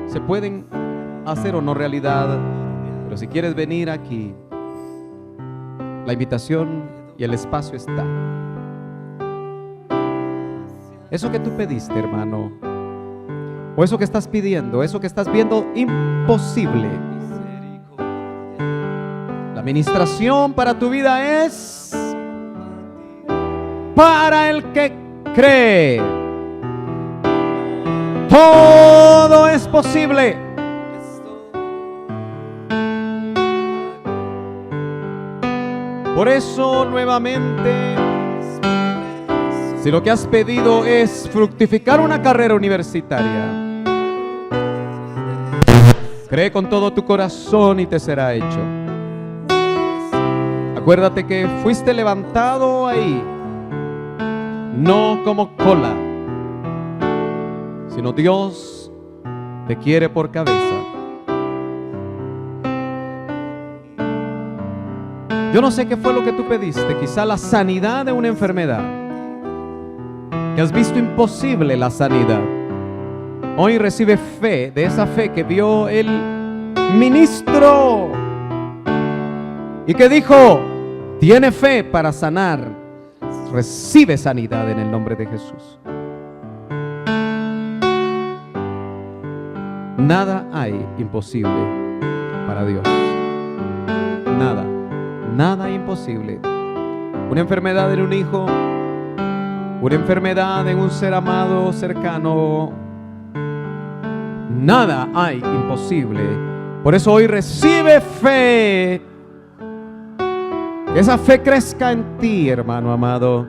se pueden hacer o no realidad, pero si quieres venir aquí, la invitación y el espacio está. Eso que tú pediste, hermano, o eso que estás pidiendo, eso que estás viendo imposible, la administración para tu vida es para el que cree. Todo es posible. Por eso nuevamente, si lo que has pedido es fructificar una carrera universitaria, cree con todo tu corazón y te será hecho. Acuérdate que fuiste levantado ahí, no como cola, sino Dios te quiere por cabeza. Yo no sé qué fue lo que tú pediste, quizá la sanidad de una enfermedad, que has visto imposible la sanidad. Hoy recibe fe, de esa fe que vio el ministro y que dijo, tiene fe para sanar. Recibe sanidad en el nombre de Jesús. Nada hay imposible para Dios. Nada, nada imposible. Una enfermedad en un hijo, una enfermedad en un ser amado, cercano, nada hay imposible. Por eso hoy recibe fe. Que esa fe crezca en ti, hermano amado.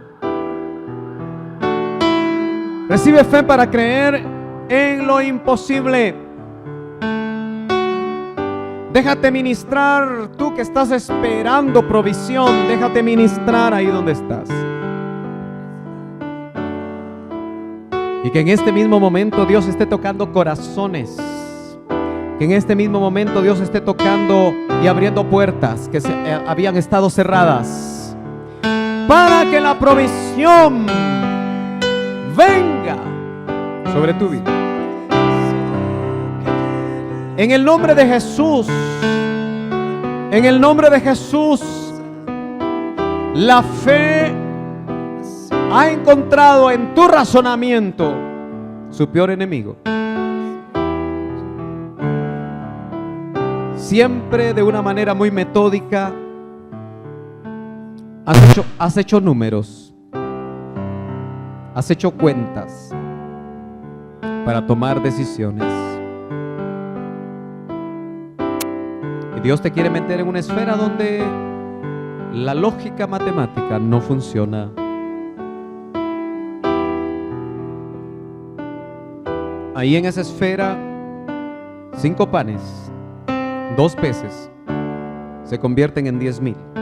Recibe fe para creer en lo imposible. Déjate ministrar, tú que estás esperando provisión, déjate ministrar ahí donde estás. Y que en este mismo momento Dios esté tocando corazones. Que en este mismo momento Dios esté tocando y abriendo puertas que habían estado cerradas, para que la provisión venga sobre tu vida. En el nombre de Jesús, en el nombre de Jesús, la fe ha encontrado en tu razonamiento su peor enemigo. Siempre de una manera muy metódica, Has hecho números, has hecho cuentas para tomar decisiones. Y Dios te quiere meter en una esfera donde la lógica matemática no funciona. Ahí en esa esfera, 5 panes, 2 peces se convierten en 10,000.